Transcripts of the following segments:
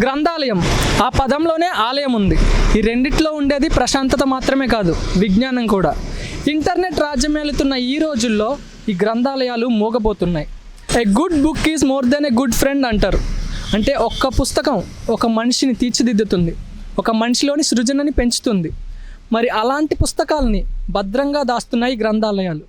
గ్రంథాలయం, ఆ పదంలోనే ఆలయం ఉంది. ఈ రెండిట్లో ఉండేది ప్రశాంతత మాత్రమే కాదు, విజ్ఞానం కూడా. ఇంటర్నెట్ రాజ్యమేలుతున్న ఈ రోజుల్లో ఈ గ్రంథాలయాలు మోగబోతున్నాయి. A good book is more than a good friend అంటారు. అంటే ఒక్క పుస్తకం ఒక మనిషిని తీర్చిదిద్దుతుంది, ఒక మనిషిలోని సృజనని పెంచుతుంది. మరి అలాంటి పుస్తకాలని భద్రంగా దాస్తున్నాయి ఈ గ్రంథాలయాలు.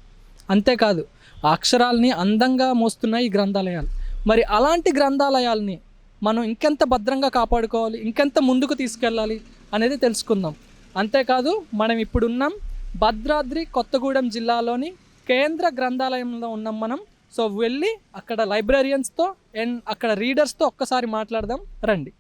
అంతేకాదు, ఆ అక్షరాలని అందంగా మోస్తున్నాయి ఈ గ్రంథాలయాలు. మరి అలాంటి గ్రంథాలయాల్ని మనం ఇంకెంత భద్రంగా కాపాడుకోవాలి, ఇంకెంత ముందుకు తీసుకెళ్ళాలి అనేది తెలుసుకుందాం. అంతేకాదు, మనం ఇప్పుడున్నాం భద్రాద్రి కొత్తగూడెం జిల్లాలోని కేంద్ర గ్రంథాలయంలో ఉన్నాం మనం. సో వెళ్ళి అక్కడ లైబ్రరియన్స్తో అండ్ అక్కడ రీడర్స్తో ఒక్కసారి మాట్లాడదాం రండి.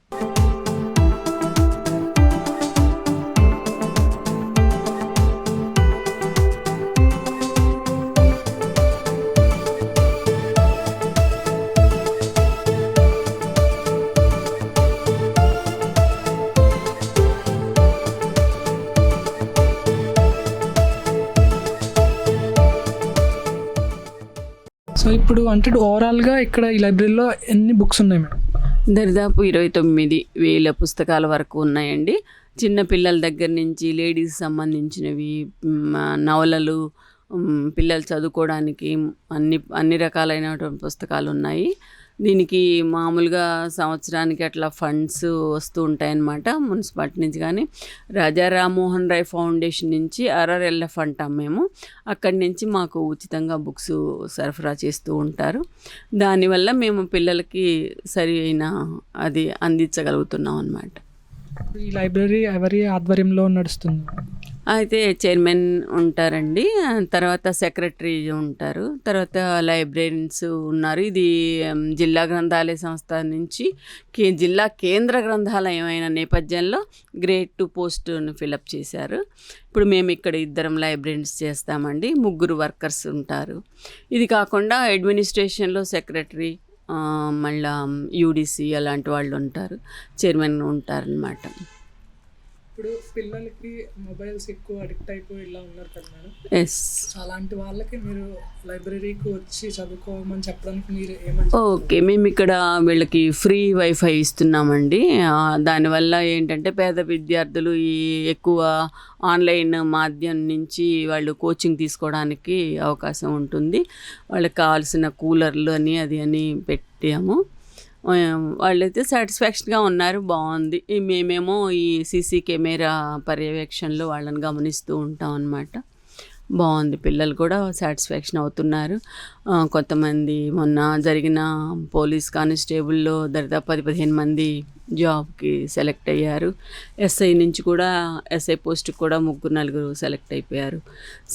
సో ఇప్పుడు అంటే ఓవరాల్గా ఇక్కడ ఈ లైబ్రరీలో ఎన్ని బుక్స్ ఉన్నాయి మేడం? దరిదాపు 29,000 పుస్తకాల వరకు ఉన్నాయండి. చిన్న పిల్లల దగ్గర నుంచి లేడీస్ సంబంధించినవి, నవలలు, పిల్లలు చదువుకోవడానికి అన్ని రకాలైనటువంటి పుస్తకాలు ఉన్నాయి. దీనికి మామూలుగా సంవత్సరానికి అట్లా ఫండ్స్ వస్తూ ఉంటాయన్నమాట మున్సిపాలిటీ నుంచి. కానీ రాజా రామ్మోహన్ రాయ్ ఫౌండేషన్ నుంచి RRLF అంటాం మేము, అక్కడి నుంచి మాకు ఉచితంగా బుక్స్ సరఫరా చేస్తూ ఉంటారు. దానివల్ల మేము పిల్లలకి సరి అయిన అది అందించగలుగుతున్నాం అన్నమాట. ఈ లైబ్రరీ ఎవరి ఆధ్వర్యంలో నడుస్తుంది? అయితే చైర్మన్ ఉంటారండి, తర్వాత సెక్రటరీ ఉంటారు, తర్వాత లైబ్రరీన్స్ ఉన్నారు. ఇది జిల్లా గ్రంథాలయ సంస్థ నుంచి జిల్లా కేంద్ర గ్రంథాలయం అయిన నేపథ్యంలో గ్రేడ్ 2 పోస్టును ఫిలప్ చేశారు. ఇప్పుడు మేము ఇక్కడ 2 లైబ్రరీన్స్ చేస్తామండి, 3 వర్కర్స్ ఉంటారు. ఇది కాకుండా అడ్మినిస్ట్రేషన్లో సెక్రటరీ, మళ్ళా UDC అలాంటి వాళ్ళు ఉంటారు, చైర్మన్ ఉంటారనమాట. ఇప్పుడు పిల్లలకి మొబైల్స్ ఎక్కువ అడిక్ట్ అయిపోయి ఇలా ఉన్నారు కదా మేడం. ఎస్, అలాంటి వాళ్ళకి మీరు లైబ్రరీకి వచ్చి చదువుకోమని చెప్పడానికి మీరు ఏమని? ఓకే, మేము ఇక్కడ వీళ్ళకి ఫ్రీ వైఫై ఇస్తున్నామండి. దానివల్ల ఏంటంటే పేద విద్యార్థులు ఈ ఎక్కువ ఆన్లైన్ మాధ్యమం నుంచి వాళ్ళు కోచింగ్ తీసుకోవడానికి అవకాశం ఉంటుంది. వాళ్ళకి కావాల్సిన కూలర్లు అని పెట్టాము. వాళ్ళైతే సాటిస్ఫాక్షన్గా ఉన్నారు, బాగుంది. మేమేమో ఈ CC కెమెరా పర్యవేక్షణలో వాళ్ళని గమనిస్తూ ఉంటాం అన్నమాట. బాగుంది, పిల్లలు కూడా సాటిస్ఫాక్షన్ అవుతున్నారు. కొంతమంది మొన్న జరిగిన పోలీస్ కానిస్టేబుల్లో దరిదాపు 10-15 మంది జాబ్కి సెలెక్ట్ అయ్యారు. SI నుంచి కూడా SI పోస్ట్కి కూడా 3-4 సెలెక్ట్ అయిపోయారు.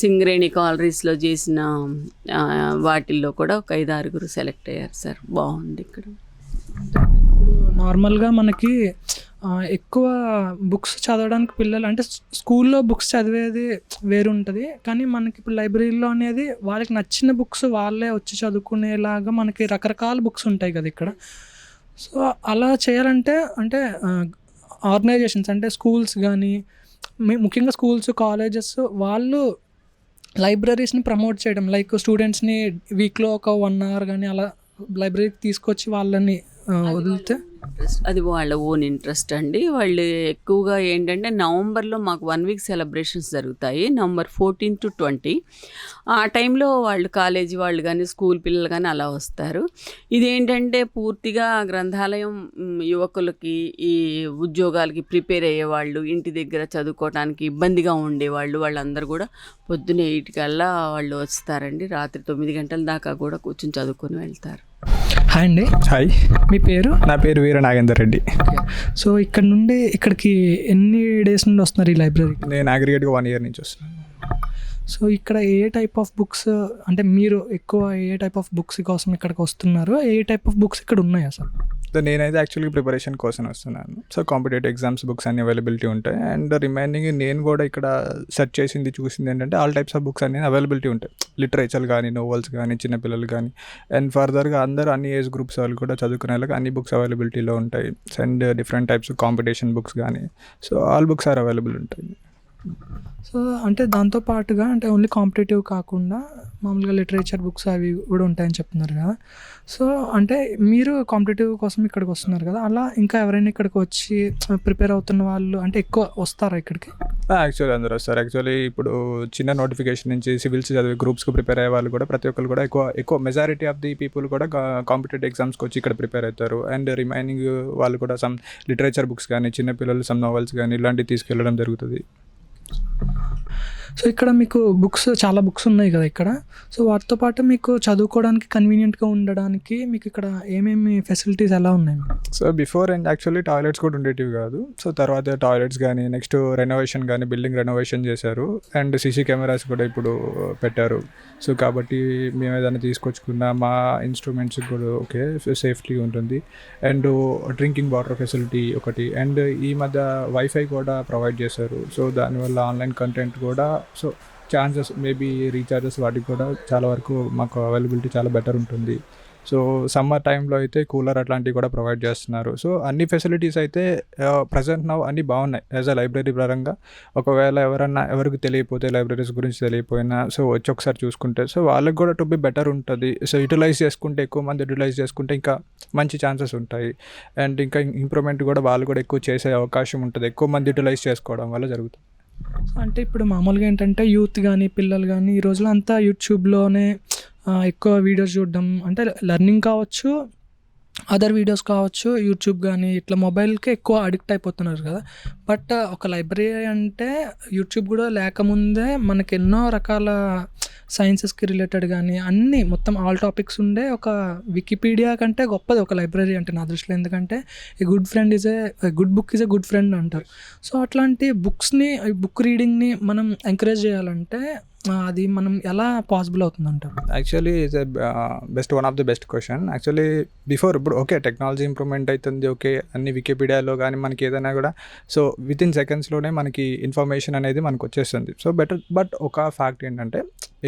సింగరేణి కాలరీస్లో చేసిన వాటిల్లో కూడా ఒక 5-6 సెలెక్ట్ అయ్యారు సార్. బాగుంది ఇక్కడ. ఇప్పుడు నార్మల్గా మనకి ఎక్కువ బుక్స్ చదవడానికి పిల్లలు అంటే స్కూల్లో బుక్స్ చదివేది వేరు ఉంటుంది, కానీ మనకి ఇప్పుడు లైబ్రరీలో అనేది వాళ్ళకి నచ్చిన బుక్స్ వాళ్ళే వచ్చి చదువుకునేలాగా మనకి రకరకాల బుక్స్ ఉంటాయి కదా ఇక్కడ. సో అలా చేయాలంటే అంటే ఆర్గనైజేషన్స్ అంటే స్కూల్స్ కానీ, ముఖ్యంగా స్కూల్స్, కాలేజెస్ వాళ్ళు లైబ్రరీస్ని ప్రమోట్ చేయడం, లైక్ స్టూడెంట్స్ని వీక్లో ఒక 1 hour కానీ అలా లైబ్రరీకి తీసుకొచ్చి వాళ్ళని వదిలితే అది వాళ్ళ ఓన్ ఇంట్రెస్ట్ అండి. వాళ్ళు ఎక్కువగా ఏంటంటే నవంబర్లో మాకు 1 week సెలబ్రేషన్స్ జరుగుతాయి, November 14 to 20. ఆ టైంలో వాళ్ళు కాలేజీ వాళ్ళు కానీ స్కూల్ పిల్లలు కానీ అలా వస్తారు. ఇదేంటంటే పూర్తిగా గ్రంథాలయం యువకులకి, ఈ ఉద్యోగాలకి ప్రిపేర్ అయ్యేవాళ్ళు, ఇంటి దగ్గర చదువుకోవడానికి ఇబ్బందిగా ఉండేవాళ్ళు, వాళ్ళందరూ కూడా పొద్దున్న 8 కల్లా వాళ్ళు వస్తారండి. రాత్రి 9 గంటల దాకా కూడా కూర్చొని చదువుకొని వెళ్తారు. హాయ్ అండి. హాయ్, మీ పేరు? నా పేరు వీర నాగేందర్ రెడ్డి. సో ఇక్కడ నుండి ఇక్కడికి ఎన్ని డేస్ నుండి వస్తున్నారు ఈ లైబ్రరీకి? నేను అగ్రిగేట్గా 1 year నుంచి వస్తున్నాను. సో ఇక్కడ ఏ టైప్ ఆఫ్ బుక్స్ అంటే మీరు ఎక్కువ ఏ టైప్ ఆఫ్ బుక్స్ కోసం ఇక్కడికి వస్తున్నారు, ఏ టైప్ ఆఫ్ బుక్స్ ఇక్కడ ఉన్నాయి అసలు? నేనైతే యాక్చువల్గా ప్రిపరేషన్ కోసం వస్తున్నాను. సో కాంపిటేటివ్ ఎగ్జామ్స్ బుక్స్ అన్ని అవైలబిలిటీ ఉంటాయి. అండ్ రిమైనింగ్ నేను కూడా ఇక్కడ సెర్చ్ చూసింది ఏంటంటే ఆల్ టైప్స్ ఆఫ్ బుక్స్ అన్ని అవైలబిలిటీ ఉంటాయి. లిటరేచర్ కానీ, నోవెల్స్ కానీ, చిన్నపిల్లలు కానీ, అండ్ ఫర్దర్గా అందరూ అన్ని ఏజ్ గ్రూప్స్ వాళ్ళు కూడా చదువుకునే వాళ్ళకి అన్ని బుక్స్ అవైలబిలిటీలో ఉంటాయి. And different types competition books కానీ, so all books are available ఉంటాయి. సో అంటే దాంతో పాటుగా అంటే ఓన్లీ కాంపిటేటివ్ కాకుండా మామూలుగా లిటరేచర్ బుక్స్ అవి కూడా ఉంటాయని చెప్తున్నారు కదా. సో అంటే మీరు కాంపిటేటివ్ కోసం ఇక్కడికి వస్తున్నారు కదా, అలా ఇంకా ఎవరైనా ఇక్కడికి వచ్చి ప్రిపేర్ అవుతున్న వాళ్ళు అంటే ఎక్కువ వస్తారా ఇక్కడికి? యాక్చువల్లీ అందరూ వస్తారు. యాక్చువల్లీ ఇప్పుడు చిన్న నోటిఫికేషన్ నుంచి సివిల్స్ చదివే గ్రూప్స్కి ప్రిపేర్ అయ్యే వాళ్ళు కూడా ప్రతి ఒక్కరు కూడా ఎక్కువ మెజారిటీ ఆఫ్ ది పీపుల్ కూడా కాంపిటేటివ్ ఎగ్జామ్స్కి వచ్చి ఇక్కడ ప్రిపేర్ అవుతారు. అండ్ రిమైనింగ్ వాళ్ళు కూడా సమ్ లిటరేచర్ బుక్స్ కానీ చిన్నపిల్లలు సమ్ నావెల్స్ కానీ ఇలాంటివి తీసుకెళ్ళడం జరుగుతుంది. సో ఇక్కడ మీకు చాలా బుక్స్ ఉన్నాయి కదా ఇక్కడ. సో వాటితో పాటు మీకు చదువుకోవడానికి కన్వీనియంట్గా ఉండడానికి మీకు ఇక్కడ ఏమేమి ఫెసిలిటీస్ ఎలా ఉన్నాయి? So before and actually toilets కూడా ఉండేటివి కాదు. సో తర్వాత టాయిలెట్స్ కానీ నెక్స్ట్ రెనోవేషన్ కానీ బిల్డింగ్ రెనోవేషన్ చేశారు. అండ్ సీసీ కెమెరాస్ కూడా ఇప్పుడు పెట్టారు. సో కాబట్టి మేము ఏదైనా తీసుకొచ్చుకున్న మా ఇన్స్ట్రుమెంట్స్ కూడా ఓకే సేఫ్టీ ఉంటుంది. అండ్ డ్రింకింగ్ వాటర్ ఫెసిలిటీ ఒకటి. అండ్ ఈ మధ్య వైఫై కూడా ప్రొవైడ్ చేశారు. సో దానివల్ల ఆన్లైన్ కంటెంట్ కూడా సో ఛాన్సెస్ మేబీ రీఛార్జెస్ వాటికి కూడా చాలా వరకు మాకు అవైలబిలిటీ చాలా బెటర్ ఉంటుంది. సో సమ్మర్ టైంలో అయితే కూలర్ అట్లాంటివి కూడా ప్రొవైడ్ చేస్తున్నారు. సో అన్ని ఫెసిలిటీస్ అయితే ప్రజెంట్ నౌ అన్నీ బాగున్నాయి యాజ్ అ లైబ్రరీ పరంగా. ఒకవేళ ఎవరికి తెలియకపోతే లైబ్రరీస్ గురించి తెలియకపోయినా సో వచ్చి ఒకసారి చూసుకుంటే సో వాళ్ళకి కూడా టు బి బెటర్ ఉంటుంది. సో యూటిలైజ్ చేసుకుంటే ఎక్కువ మంది యూటిలైజ్ చేసుకుంటే ఇంకా మంచి ఛాన్సెస్ ఉంటాయి. అండ్ ఇంకా ఇంప్రూవ్మెంట్ కూడా వాళ్ళు కూడా ఎక్కువ చేసే అవకాశం ఉంటుంది ఎక్కువ మంది యూటిలైజ్ చేసుకోవడం వల్ల జరుగుతుంది. అంటే ఇప్పుడు మామూలుగా ఏంటంటే యూత్ కానీ పిల్లలు కానీ ఈ రోజులో అంతా యూట్యూబ్లోనే ఎక్కువ వీడియోస్ చూడడం, అంటే లెర్నింగ్ కావచ్చు, అదర్ వీడియోస్ కావచ్చు, యూట్యూబ్ కానీ ఇట్లా మొబైల్కి ఎక్కువ అడిక్ట్ అయిపోతున్నారు కదా. బట్ ఒక లైబ్రరీ అంటే యూట్యూబ్ కూడా లేకముందే మనకి ఎన్నో రకాల సైన్సెస్కి రిలేటెడ్ కానీ అన్నీ మొత్తం ఆల్ టాపిక్స్ ఉండే ఒక వికీపీడియా కంటే గొప్పది ఒక లైబ్రరీ అంటే నా దృష్టిలో. ఎందుకంటే ఏ good friend good book is a good friend అంటారు. సో అట్లాంటి బుక్ రీడింగ్ని మనం ఎంకరేజ్ చేయాలంటే అది మనం ఎలా పాసిబుల్ అవుతుంది అంటారు? Actually is one of the best question. Actually before ఇప్పుడు ఓకే టెక్నాలజీ ఇంప్రూవ్మెంట్ అవుతుంది, ఓకే అన్ని వికీపీడియాలో కానీ మనకి ఏదైనా కూడా సో విత్ ఇన్ సెకండ్స్లోనే మనకి ఇన్ఫర్మేషన్ అనేది మనకు వచ్చేస్తుంది. సో బట్ ఒక ఫ్యాక్ట్ ఏంటంటే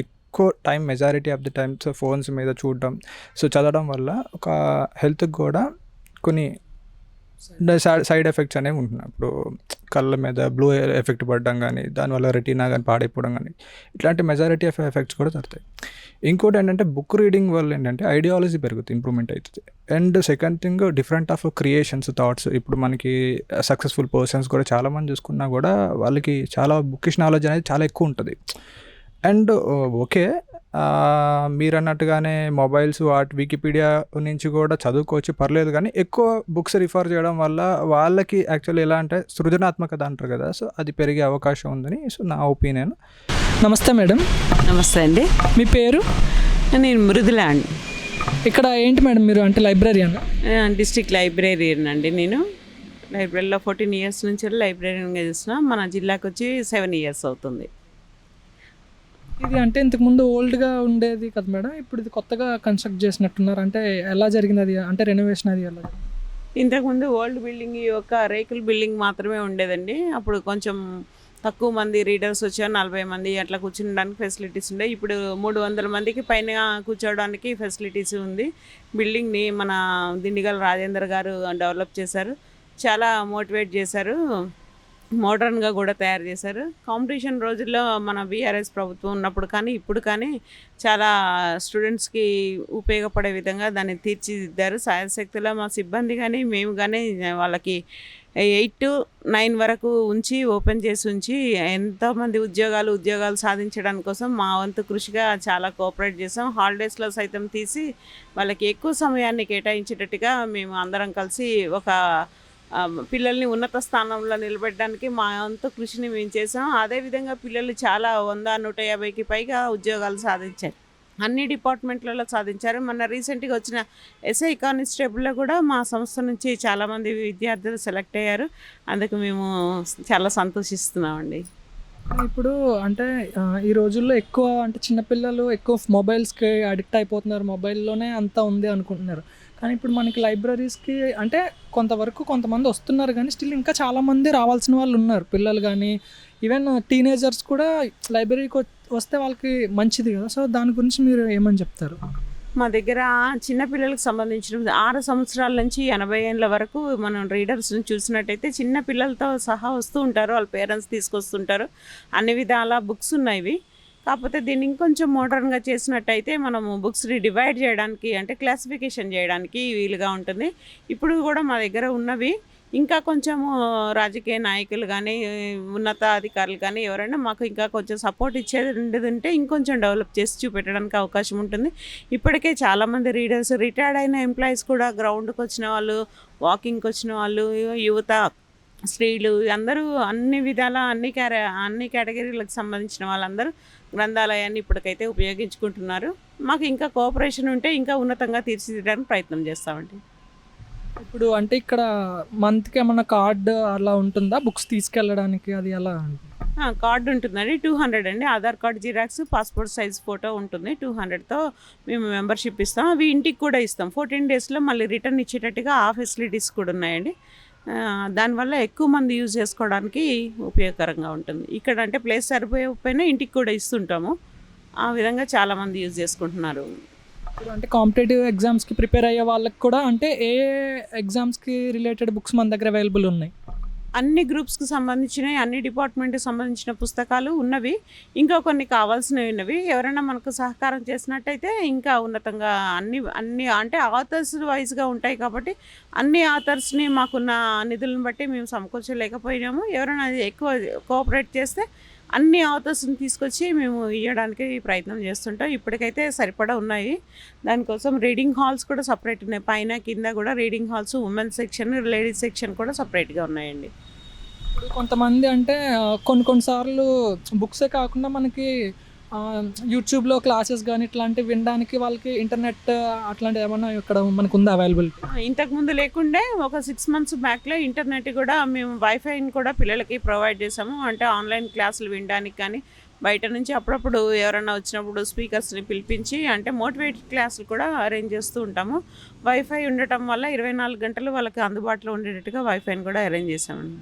ఎక్కువ time majority of the times phones మీద చూడడం సో చదవడం వల్ల ఒక హెల్త్కి కూడా కొన్ని సైడ్ ఎఫెక్ట్స్ అనేవి ఉంటున్నాయి. ఇప్పుడు కళ్ళ మీద బ్లూ ఎఫెక్ట్ పడడం కానీ దానివల్ల రెటీనా కానీ పాడైపోవడం కానీ ఇట్లాంటి మెజారిటీ ఆఫ్ ఎఫెక్ట్స్ కూడా జరుగుతాయి. ఇంకోటి ఏంటంటే బుక్ రీడింగ్ వల్ల ఏంటంటే ఐడియాలజీ పెరుగుతుంది, ఇంప్రూవ్మెంట్ అవుతుంది. And second thing different of creations thoughts. ఇప్పుడు మనకి సక్సెస్ఫుల్ పర్సన్స్ కూడా చాలామంది చూసుకున్నా కూడా వాళ్ళకి చాలా బుకిష్ నాలెడ్జ్ అనేది చాలా ఎక్కువ ఉంటుంది. అండ్ ఓకే మీరు అన్నట్టుగానే మొబైల్స్ వికీపీడియా నుంచి కూడా చదువుకోవచ్చు పర్లేదు, కానీ ఎక్కువ బుక్స్ రిఫర్ చేయడం వల్ల వాళ్ళకి యాక్చువల్లీ ఎలా అంటే సృజనాత్మకత అంటారు కదా, సో అది పెరిగే అవకాశం ఉందని సో నా ఒపీనియన్. నమస్తే మేడం. నమస్తే అండి. మీ పేరు? నేను మృదుల అండి. ఇక్కడ ఏంటి మేడం మీరు అంటే లైబ్రరీయన్? డిస్ట్రిక్ట్ లైబ్రరీయన్ అండి. నేను లైబ్రరీలో 14 years నుంచి లైబ్రరీయన్గా చేస్తున్నా. మన జిల్లాకు వచ్చి 7 years అవుతుంది. ఇది అంటే ఇంతకుముందు ఓల్డ్గా ఉండేది కదా మేడం, ఇప్పుడు ఇది కొత్తగా కన్స్ట్రక్ట్ చేసినట్టున్నారు. అంటే ఎలా జరిగింది అది, అంటే రెనోవేషన్ అది ఎలా? ఇంతకుముందు ఓల్డ్ బిల్డింగ్ ఒక రేకుల బిల్డింగ్ మాత్రమే ఉండేదండి. అప్పుడు కొంచెం తక్కువ మంది రీడర్స్ వచ్చారు, 40 మంది అట్లా కూర్చునడానికి ఫెసిలిటీస్ ఉండే. ఇప్పుడు 300 మందికి పైన కూర్చోవడానికి ఫెసిలిటీస్ ఉంది. బిల్డింగ్ని మన దిండిగల్ రాజేందర్ గారు డెవలప్ చేశారు, చాలా మోటివేట్ చేశారు, మోడర్న్గా కూడా తయారు చేశారు. కాంపిటీషన్ రోజుల్లో మన బీఆర్ఎస్ ప్రభుత్వం ఉన్నప్పుడు కానీ ఇప్పుడు కానీ చాలా స్టూడెంట్స్కి ఉపయోగపడే విధంగా దాన్ని తీర్చిదిద్దారు. సాయశక్తిలో మా సిబ్బంది కానీ మేము కానీ వాళ్ళకి 8 to 9 వరకు ఓపెన్ చేసి ఎంతోమంది ఉద్యోగాలు సాధించడానికి కోసం మా వంతు కృషిగా చాలా కోఆపరేట్ చేసాం. హాలిడేస్లో సైతం తీసి వాళ్ళకి ఎక్కువ సమయాన్ని కేటాయించేటట్టుగా మేము అందరం కలిసి ఒక పిల్లల్ని ఉన్నత స్థానంలో నిలబెట్టడానికి మా వంతు కృషిని మేము చేసాం. అదేవిధంగా పిల్లలు చాలా 100-150కి పైగా ఉద్యోగాలు సాధించారు, అన్ని డిపార్ట్మెంట్లలో సాధించారు. మన రీసెంట్గా వచ్చిన ఎస్ఐ కానిస్టేబుల్లో కూడా మా సంస్థ నుంచి చాలామంది విద్యార్థులు సెలెక్ట్ అయ్యారు. అందుకు మేము చాలా సంతోషిస్తున్నామండి. ఇప్పుడు అంటే ఈ రోజుల్లో ఎక్కువ అంటే చిన్నపిల్లలు ఎక్కువ మొబైల్స్కి అడిక్ట్ అయిపోతున్నారు, మొబైల్లోనే అంతా ఉంది అనుకుంటున్నారు. కానీ ఇప్పుడు మనకి లైబ్రరీస్కి అంటే కొంతమంది వస్తున్నారు, కానీ స్టిల్ ఇంకా చాలామంది రావాల్సిన వాళ్ళు ఉన్నారు, పిల్లలు కానీ ఈవెన్ టీనేజర్స్ కూడా లైబ్రరీకి వస్తే వాళ్ళకి మంచిది కదా. సో దాని గురించి మీరు ఏమని చెప్తారు? మా దగ్గర చిన్నపిల్లలకు సంబంధించిన 6 సంవత్సరాల నుంచి 80 ఏళ్ళ వరకు మనం రీడర్స్ని చూసినట్టయితే చిన్న పిల్లలతో సహా వస్తూ ఉంటారు, వాళ్ళ పేరెంట్స్ తీసుకొస్తుంటారు. అన్ని విధాల బుక్స్ ఉన్నాయి. కాకపోతే దీన్ని ఇంకొంచెం మోడర్న్గా చేసినట్టయితే మనము బుక్స్ని డివైడ్ చేయడానికి అంటే క్లాసిఫికేషన్ చేయడానికి వీలుగా ఉంటుంది. ఇప్పుడు కూడా మా దగ్గర ఉన్నవి ఇంకా కొంచెము రాజకీయ నాయకులు కానీ ఉన్నతాధికారులు కానీ ఎవరైనా మాకు ఇంకా కొంచెం సపోర్ట్ ఇచ్చేది ఉంటే ఇంకొంచెం డెవలప్ చేసి చూపెట్టడానికి అవకాశం ఉంటుంది. ఇప్పటికే చాలామంది రీడర్స్, రిటైర్డ్ అయిన ఎంప్లాయీస్ కూడా, గ్రౌండ్కి వచ్చిన వాళ్ళు, వాకింగ్కి వచ్చిన వాళ్ళు, యువత, స్త్రీలు అందరూ అన్ని విధాల అన్ని కేటగిరీలకు సంబంధించిన వాళ్ళందరూ గ్రంథాలయాన్ని ఇప్పటికైతే ఉపయోగించుకుంటున్నారు. మాకు ఇంకా కోఆపరేషన్ ఉంటే ఇంకా ఉన్నతంగా తీర్చిదిద్దడానికి ప్రయత్నం చేస్తామండి. ఇప్పుడు అంటే ఇక్కడ మంత్కి ఏమన్నా కార్డు అలా ఉంటుందా బుక్స్ తీసుకెళ్ళడానికి, అది ఎలా? కార్డు ఉంటుందండి, 200 అండి. Aadhaar card xerox, passport size photo ఉంటుంది. 200తో మేము మెంబర్షిప్ ఇస్తాం. అవి ఇంటికి కూడా ఇస్తాం. 14 డేస్లో మళ్ళీ రిటర్న్ ఇచ్చేటట్టుగా ఆ ఫెసిలిటీస్ కూడా ఉన్నాయండి. దానివల్ల ఎక్కువ మంది యూజ్ చేసుకోవడానికి ఉపయోగకరంగా ఉంటుంది. ఇక్కడ అంటే ప్లేస్ సరిపోయినా ఇంటికి కూడా ఇస్తుంటాము. ఆ విధంగా చాలామంది యూజ్ చేసుకుంటున్నారు. ఇప్పుడు అంటే కాంపిటేటివ్ ఎగ్జామ్స్కి ప్రిపేర్ అయ్యే వాళ్ళకి కూడా అంటే ఏ ఎగ్జామ్స్కి రిలేటెడ్ బుక్స్ మన దగ్గర అవైలబుల్ ఉన్నాయి? అన్ని గ్రూప్స్కి సంబంధించినవి, అన్ని డిపార్ట్మెంట్కి సంబంధించిన పుస్తకాలు ఉన్నవి. ఇంకా కొన్ని కావాల్సినవి ఉన్నవి. ఎవరైనా మనకు సహకారం చేసినట్టయితే ఇంకా ఉన్నతంగా అన్ని అంటే ఆథర్స్ వైజ్గా ఉంటాయి కాబట్టి అన్ని ఆథర్స్ని మాకున్న నిధులను బట్టి మేము సమకూర్చలేకపోయినాము. ఎవరైనా ఎక్కువ కోఆపరేట్ చేస్తే అన్ని ఆథర్స్ని తీసుకొచ్చి మేము ఇవ్వడానికి ప్రయత్నం చేస్తుంటాం. ఇప్పటికైతే సరిపడా ఉన్నాయి. దానికోసం రీడింగ్ హాల్స్ కూడా సపరేట్ ఉన్నాయి. పైన కింద కూడా reading halls, women's section, ladies section కూడా సపరేట్గా ఉన్నాయండి. ఇప్పుడు కొంతమంది అంటే కొన్నిసార్లు బుక్సే కాకుండా మనకి యూట్యూబ్లో క్లాసెస్ కానీ ఇట్లాంటివి వినడానికి వాళ్ళకి ఇంటర్నెట్ అట్లాంటివి ఏమన్నా ఇక్కడ మనకు ఉందా అవైలబిలిటీ? ఇంతకుముందు లేకుండే ఒక 6 months బ్యాక్లో ఇంటర్నెట్ కూడా మేము వైఫైని కూడా పిల్లలకి ప్రొవైడ్ చేసాము. అంటే ఆన్లైన్ క్లాసులు వినడానికి కానీ బయట నుంచి అప్పుడప్పుడు ఎవరైనా వచ్చినప్పుడు స్పీకర్స్ని పిలిపించి అంటే మోటివేటెడ్ క్లాసులు కూడా అరేంజ్ చేస్తూ ఉంటాము. వైఫై ఉండటం వల్ల 24 గంటలు వాళ్ళకి అందుబాటులో ఉండేటట్టుగా వైఫైని కూడా అరేంజ్ చేసామండి.